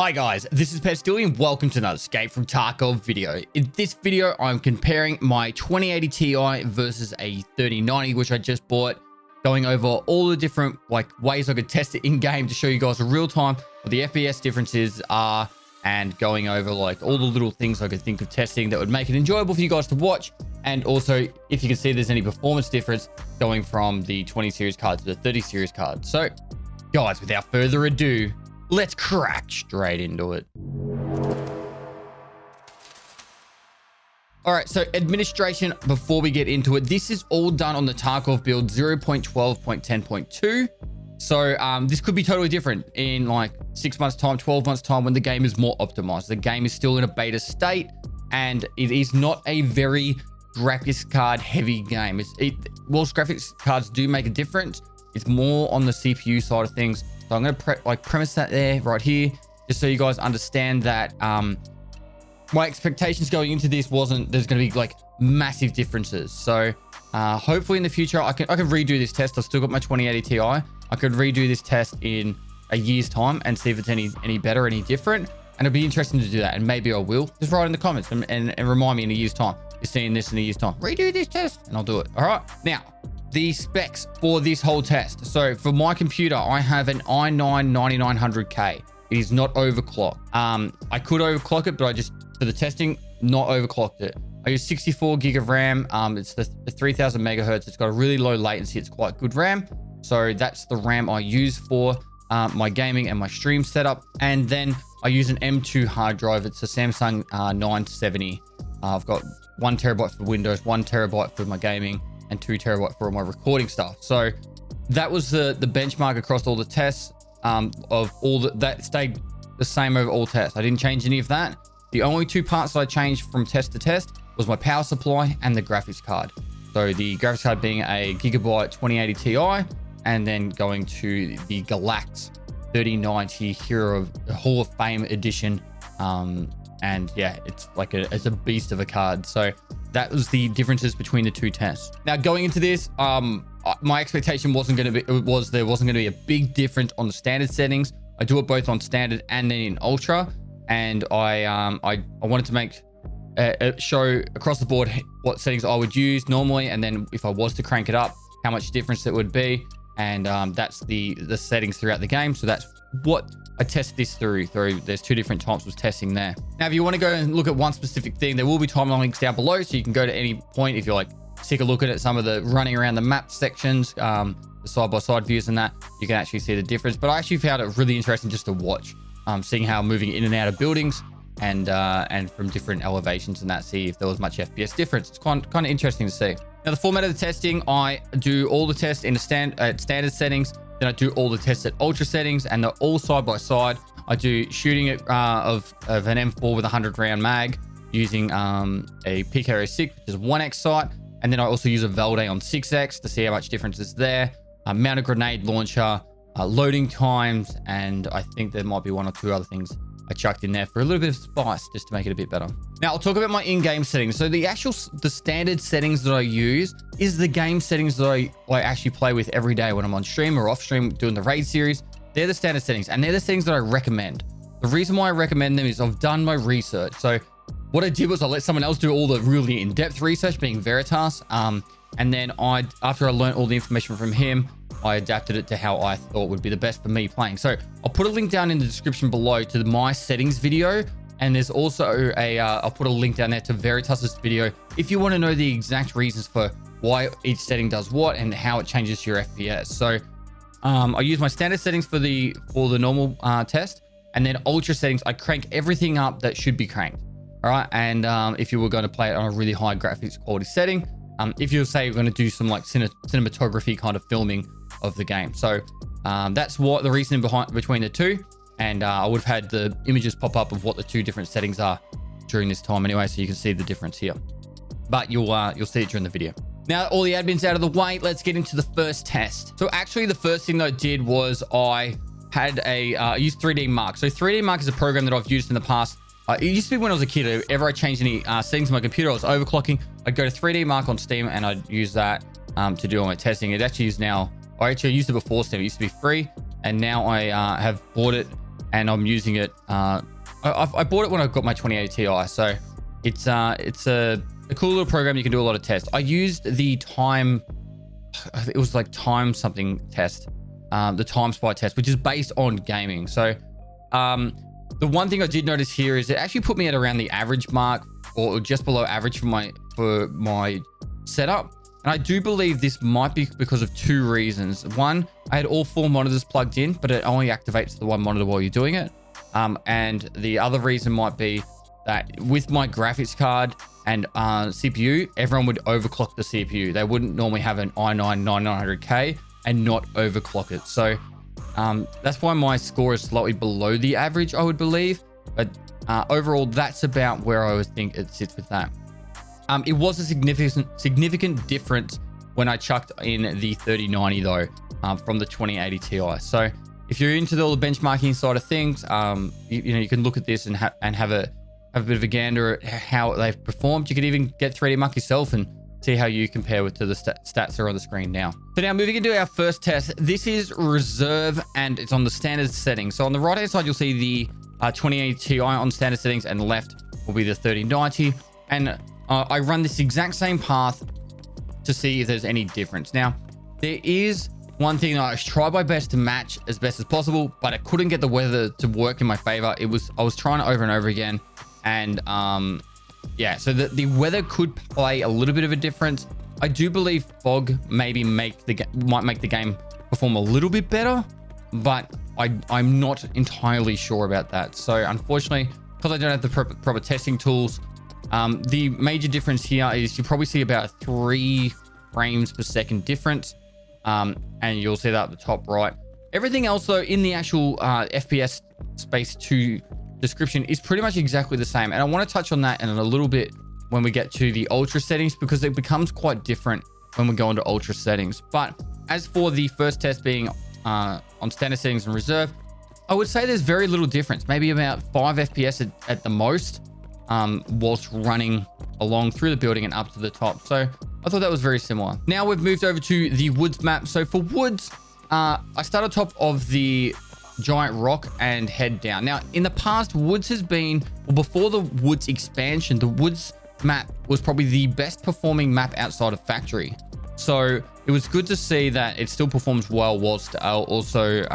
Hi guys, this is Pestily and welcome to another Escape from Tarkov video. In this video, I'm comparing my 2080 Ti versus a 3090, which I just bought, going over all the different ways I could test it in game to show you guys in real time what the FPS differences are, and going over all the little things I could think of testing that would make it enjoyable for you guys to watch. And also, if you can see there's any performance difference going from the 20 series card to the 30 series card. So guys, without further ado, let's crack straight into it. All right, so administration, before we get into it, this is all done on the Tarkov build 0.12.10.2. So this could be totally different in like 6 months time, 12 months time, when the game is more optimized. The game is still in a beta state and it is not a very graphics card heavy game. Whilst graphics cards do make a difference, it's more on the CPU side of things. So I'm going to premise that there right here, just so you guys understand that my expectations going into this wasn't there's going to be like massive differences. So hopefully in the future I can redo this test. I've still got my 2080 Ti. I could redo this test in a year's time and see if it's any better, any different. And it'll be interesting to do that. And maybe I will. Just write in the comments and remind me in a year's time. You're seeing this in a year's time. Redo this test and I'll do it. All right. Now, the specs for this whole test. So for my computer, I have an i9 9900K. It is not overclocked. I could overclock it, but I just, for the testing, not overclocked it. I use 64 gig of RAM. It's the 3000 megahertz. It's got a really low latency. It's quite good RAM. So that's the RAM I use for my gaming and my stream setup. And then I use an M2 hard drive. It's a Samsung 970. I've got 1 terabyte for Windows, 1 terabyte for my gaming, and 2 terabyte for all my recording stuff. So that was the benchmark across all the tests of all that stayed the same over all tests. I didn't change any of that. The only two parts that I changed from test to test was my power supply and the graphics card. So the graphics card being a Gigabyte 2080 Ti, and then going to the Galax 3090 Hero Hall of Fame edition. And yeah, it's a beast of a card. So that was the differences between the two tests. Now going into this, my expectation there wasn't going to be a big difference on the standard settings. I do it both on standard and then in ultra, and I wanted to make show across the board what settings I would use normally, and then if I was to crank it up, how much difference it would be. And that's the settings throughout the game. So that's what I test this through. There's two different types of testing there. Now, if you want to go and look at one specific thing, there will be timeline links down below, so you can go to any point if you're sick of looking at some of the running around the map sections, the side-by-side views and that, you can actually see the difference. But I actually found it really interesting just to watch, seeing how I'm moving in and out of buildings and from different elevations and that, see if there was much FPS difference. It's kind of interesting to see. Now, the format of the testing, I do all the tests in standard settings, then I do all the tests at ultra settings, and they're all side by side. I do shooting it of an M4 with a 100 round mag using a PKO6, which is 1x sight. And then I also use a Valday on 6x to see how much difference is there. Mount a grenade launcher, loading times, and I think there might be one or two other things I chucked in there for a little bit of spice just to make it a bit better. Now I'll talk about my in-game settings. So the standard settings that I use is the game settings that I actually play with every day when I'm on stream or off stream doing the raid series. They're the standard settings, and they're the settings that I recommend. The reason why I recommend them is I've done my research. So what I did was I let someone else do all the really in-depth research, being Veritas. And then after I learned all the information from him, I adapted it to how I thought would be the best for me playing. So I'll put a link down in the description below to my settings video. And there's also I'll put a link down there to Veritas's video if you want to know the exact reasons for why each setting does what and how it changes your FPS. So I use my standard settings for the normal test, and then ultra settings, I crank everything up that should be cranked. All right. And if you were going to play it on a really high graphics quality setting, if you say you're going to do some cinematography kind of filming of the game. So that's what the reasoning between the two. And I would have had the images pop up of what the two different settings are during this time anyway, so you can see the difference here. But you'll see it during the video. Now, all the admins out of the way, let's get into the first test. So actually, the first thing that I did was I had I used 3D Mark. So 3D Mark is a program that I've used in the past. It used to be when I was a kid, whenever I changed any settings on my computer, I was overclocking, I'd go to 3D Mark on Steam and I'd use that to do all my testing. It actually is now, I actually used it before Steam. It used to be free, and now I have bought it and I'm using it. I bought it when I got my 2080 Ti, so it's a cool little program. You can do a lot of tests. I used the time, it was like time something test, the time spy test, which is based on gaming. So the one thing I did notice here is it actually put me at around the average mark, or just below average for my setup. And I do believe this might be because of two reasons. One, I had all 4 monitors plugged in, but it only activates the one monitor while you're doing it. And the other reason might be that with my graphics card and CPU, everyone would overclock the CPU. They wouldn't normally have an i9 9900K and not overclock it. So that's why my score is slightly below the average, I would believe. But overall, that's about where I would think it sits with that. It was a significant difference when I chucked in the 3090 though, from the 2080 Ti. So if you're into all the benchmarking side of things, you can look at this and have a bit of a gander at how they've performed. You could even get 3D Mark yourself and see how you compare to the stats that are on the screen now. So now moving into our first test, this is reserve and it's on the standard settings. So on the right hand side, you'll see the 2080 Ti on standard settings, and the left will be the 3090. And I run this exact same path to see if there's any difference. Now, there is one thing that I tried my best to match as best as possible, but I couldn't get the weather to work in my favor. I was trying it over and over again. And yeah, so the weather could play a little bit of a difference. I do believe fog maybe might make the game perform a little bit better, but I'm not entirely sure about that. So unfortunately, because I don't have the proper testing tools, the major difference here is you probably see about 3 frames per second difference, and you'll see that at the top right. Everything else though in the actual FPS Space 2 description is pretty much exactly the same, and I want to touch on that in a little bit when we get to the ultra settings, because it becomes quite different when we go into ultra settings. But as for the first test being on standard settings and reserve, I would say there's very little difference, maybe about 5 FPS at the most, whilst running along through the building and up to the top. So I thought that was very similar. Now we've moved over to the woods map. So for woods, I start on top of the giant rock and head down. Now in the past, woods has been, well, before the woods expansion, the woods map was probably the best performing map outside of factory. So it was good to see that it still performs well whilst also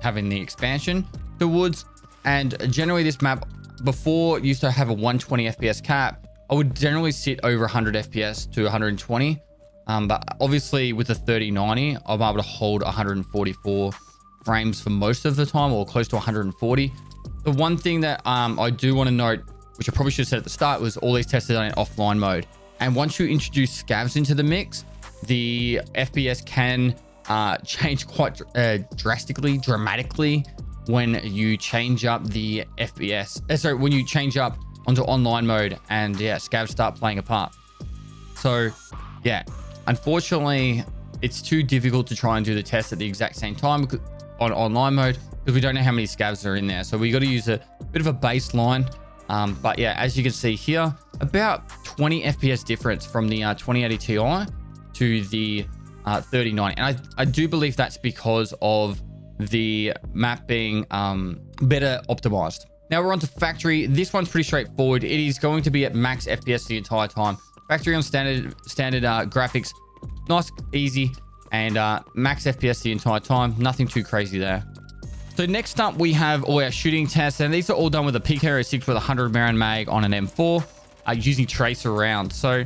having the expansion to woods. And generally this map before used to have a 120 FPS cap. I would generally sit over 100 FPS to 120. But obviously with the 3090, I'm able to hold 144 frames for most of the time, or close to 140. The one thing that I do want to note, which I probably should have said at the start, was all these tests are done in offline mode. And once you introduce scavs into the mix, the FPS can change quite dramatically when you change up the FPS. Sorry, when you change up onto online mode, and yeah, scavs start playing a part. So yeah, unfortunately, it's too difficult to try and do the test at the exact same time on online mode, because we don't know how many scavs are in there. So we got to use a bit of a baseline. But yeah, as you can see here, about 20 FPS difference from the 2080 Ti to the 3090. And I do believe that's because of the map being better optimized. Now we're on to factory. This one's pretty straightforward. It is going to be at max FPS the entire time. Factory on standard graphics, nice, easy, and max FPS the entire time. Nothing too crazy there. So next up, we have all our shooting tests, and these are all done with a PKO6 with 100 Marin mag on an M4, using tracer rounds. So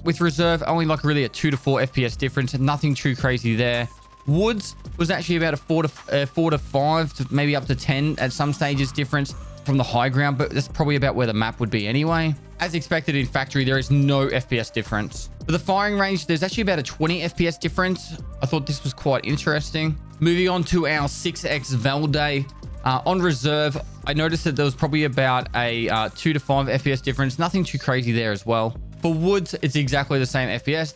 with reserve, only like really a 2 to 4 FPS difference, and nothing too crazy there. Woods was actually about a 4 to 5 to maybe up to 10 at some stages difference from the high ground, but that's probably about where the map would be anyway. As expected in factory, there is no FPS difference. For the firing range, there's actually about a 20 FPS difference. I thought this was quite interesting. Moving on to our 6X Valday. On reserve, I noticed that there was probably about a 2 to 5 FPS difference. Nothing too crazy there as well. For woods, it's exactly the same FPS.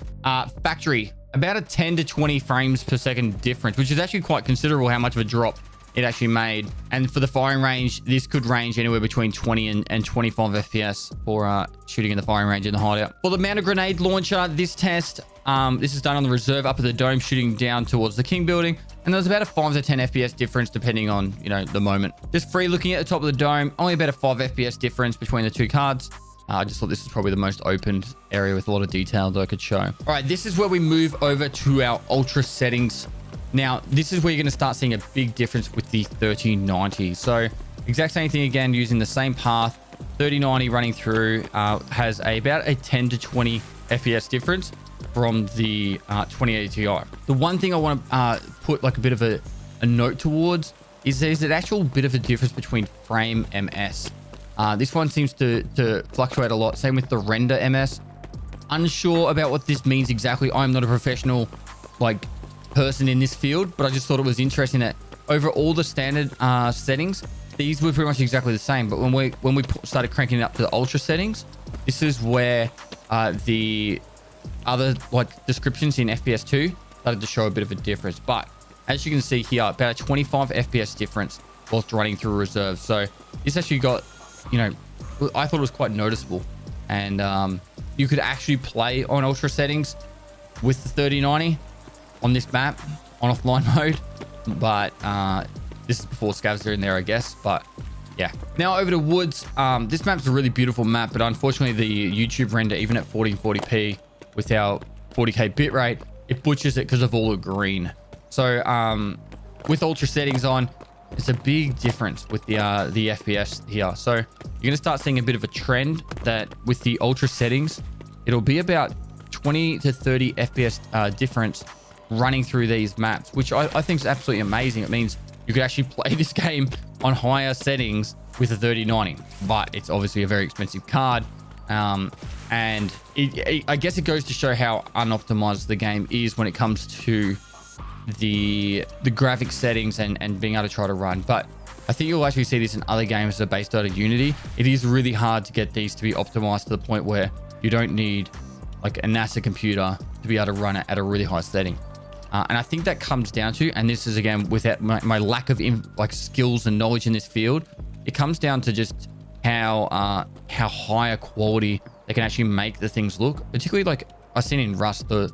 Factory, about a 10 to 20 frames per second difference, which is actually quite considerable how much of a drop it actually made. And for the firing range, this could range anywhere between 20 and 25 FPS for shooting in the firing range in the hideout. For the mounted grenade launcher, this test, this is done on the reserve up at the dome, shooting down towards the King building. And there's about a 5 to 10 FPS difference depending on, you know, the moment. Just free looking at the top of the dome, only about a 5 FPS difference between the two cards. I just thought this is probably the most opened area with a lot of detail that I could show. All right, this is where we move over to our ultra settings. Now, this is where you're going to start seeing a big difference with the 3090. So exact same thing again, using the same path. 3090 running through has about a 10 to 20 FPS difference from the 2080 Ti. The one thing I want to put like a bit of a note towards is there's an actual bit of a difference between frame MS. This one seems to fluctuate a lot. Same with the render MS. Unsure about what this means exactly. I'm not a professional like person in this field, but I just thought it was interesting that over all the standard settings, these were pretty much exactly the same. But when we started cranking it up to the ultra settings, this is where the other like descriptions in FPS2 started to show a bit of a difference. But as you can see here, about a 25 FPS difference whilst running through reserve. So this actually got, you know, I thought it was quite noticeable. And you could actually play on ultra settings with the 3090 on this map on offline mode. But this is before scavs are in there, I guess. But yeah. Now over to Woods. This map's a really beautiful map, but unfortunately the YouTube render, even at 1440p with our 40k bitrate, it butchers it because of all the green. So with ultra settings on, it's a big difference with the FPS here. So you're going to start seeing a bit of a trend that with the ultra settings, it'll be about 20 to 30 FPS difference running through these maps, which I think is absolutely amazing. It means you could actually play this game on higher settings with a 3090, but it's obviously a very expensive card. And I guess it goes to show how unoptimized the game is when it comes to the graphic settings and being able to try to run. But I think you'll actually see this in other games that are based out of Unity. It is really hard to get these to be optimized to the point where you don't need like a NASA computer to be able to run it at a really high setting. And I think that comes down to, and this is again without my lack of like skills and knowledge in this field, it comes down to just how high a quality they can actually make the things look. Particularly like I've seen in Rust, the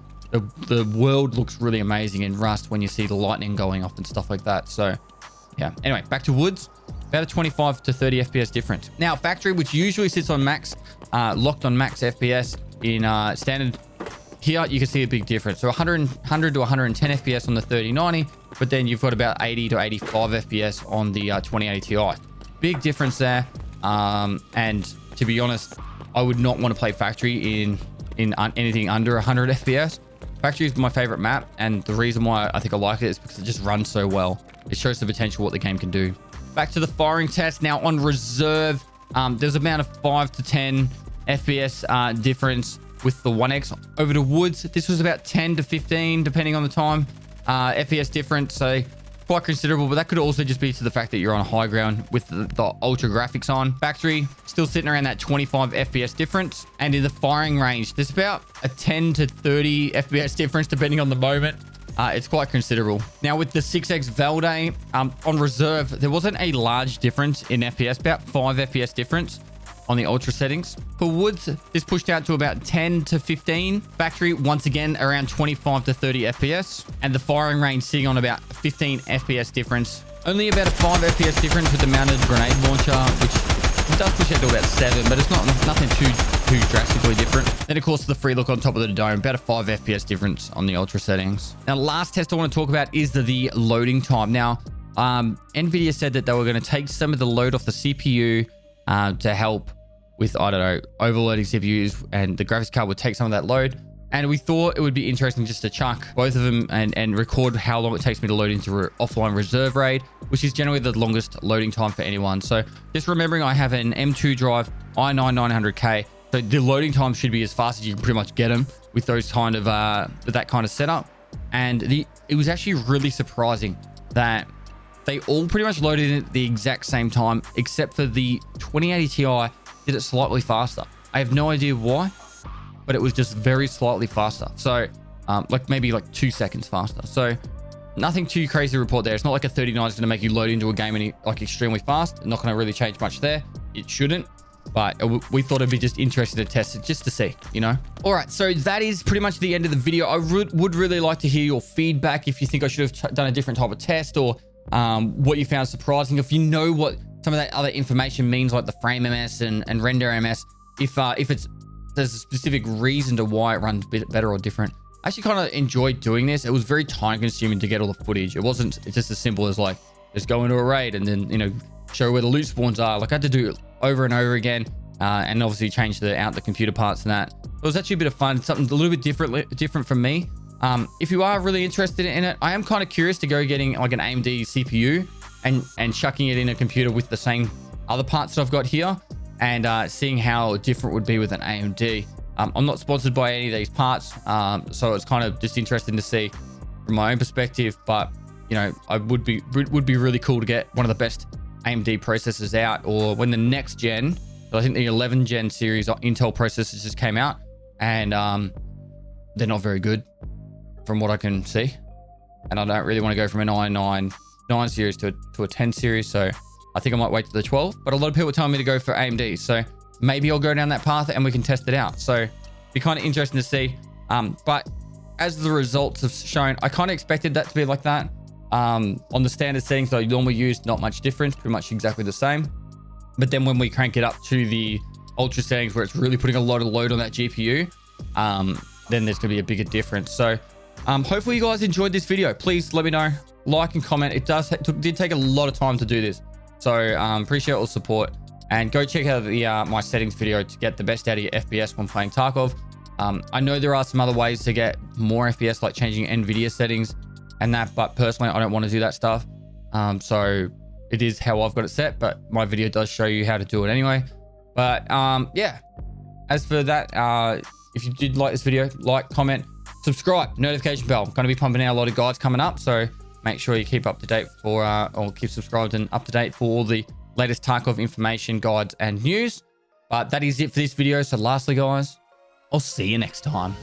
world looks really amazing in Rust when you see the lightning going off and stuff like that. So yeah, anyway, back to Woods. About a 25 to 30 FPS difference. Now Factory, which usually sits on max, locked on max FPS in standard, here you can see a big difference. So 100 to 110 FPS on the 3090, but then you've got about 80 to 85 FPS on the 2080 Ti. Big difference there. And to be honest, I would not want to play Factory in anything under 100 FPS. Factory is my favorite map, and the reason why I think I like it is because it just runs so well. It shows the potential what the game can do. Back to the firing test. Now on reserve, there's about a 5 to 10 FPS difference with the 1X. Over to Woods, this was about 10 to 15 depending on the time FPS difference. So quite considerable, but that could also just be to the fact that you're on high ground with the ultra graphics on. Factory still sitting around that 25 FPS difference. And in the firing range, there's about a 10 to 30 FPS difference depending on the moment. It's quite considerable. Now with the 6X Valday on reserve, there wasn't a large difference in FPS, about 5 FPS difference on the ultra settings. For Woods, this pushed out to about 10 to 15. Factory, once again, around 25 to 30 FPS. And the firing range sitting on about 15 FPS difference. Only about a 5 FPS difference with the mounted grenade launcher, which does push out to about 7, but it's nothing too drastically different. Then, of course, the free look on top of the dome, about a 5 FPS difference on the ultra settings. Now, last test I want to talk about is the loading time. Now, NVIDIA said that they were going to take some of the load off the CPU to help with, I don't know, overloading CPUs, and the graphics card would take some of that load. And we thought it would be interesting just to chuck both of them and record how long it takes me to load into offline reserve raid, which is generally the longest loading time for anyone. So just remembering I have an M2 drive, i9 900K. So the loading time should be as fast as you can pretty much get them with those kind of that kind of setup. And it was actually really surprising that they all pretty much loaded in at the exact same time, except for the 2080 Ti did it slightly faster. I have no idea why, but it was just very slightly faster. So like maybe like 2 seconds faster. So nothing too crazy to report there. It's not like a 39 is going to make you load into a game like extremely fast. Not going to really change much there. It shouldn't. but we thought it'd be just interesting to test it just to see, you know. All right, so that is pretty much the end of the video. I would really like to hear your feedback if you think I should have done a different type of test, or what you found surprising. If you know what some of that other information means, like the frame ms and render ms, if there's a specific reason to why it runs a bit better or different. I actually kind of enjoyed doing this. It was very time consuming to get all the footage. It wasn't just as simple as like just go into a raid and then, you know, show where the loot spawns are. Like I had to do it over and over again, and obviously change the computer parts and that. It was actually a bit of fun, something a little bit different from me. If you are really interested in it, I am kind of curious to go getting like an AMD CPU and chucking it in a computer with the same other parts that I've got here, and seeing how different it would be with an AMD. I'm not sponsored by any of these parts, so it's kind of just interesting to see from my own perspective. But you know, I would be really cool to get one of the best AMD processors out, or when the next gen, I think the 11 gen series Intel processors just came out, and they're not very good from what I can see, and I don't really want to go from a 9 series to a 10 series, so I think I might wait to the 12. But a lot of people are telling me to go for AMD, so maybe I'll go down that path and we can test it out. So be kind of interesting to see. But as the results have shown, I kind of expected that to be like that. On the standard settings that I normally use, not much difference, pretty much exactly the same. But then when we crank it up to the ultra settings where it's really putting a lot of load on that GPU, then there's gonna be a bigger difference. So hopefully you guys enjoyed this video. Please let me know, like and comment. It did take a lot of time to do this, so appreciate all the support. And go check out the my settings video to get the best out of your FPS when playing Tarkov. I know there are some other ways to get more FPS, like changing NVIDIA settings and that, but personally I don't want to do that stuff. So it is how I've got it set, but my video does show you how to do it anyway. But yeah, as for that, if you did like this video, like, comment, subscribe, notification bell. I'm going to be pumping out a lot of guides coming up, so make sure you keep up to date for or keep subscribed and up to date for all the latest Tarkov information, guides and news. But that is it for this video. So lastly guys, I'll see you next time.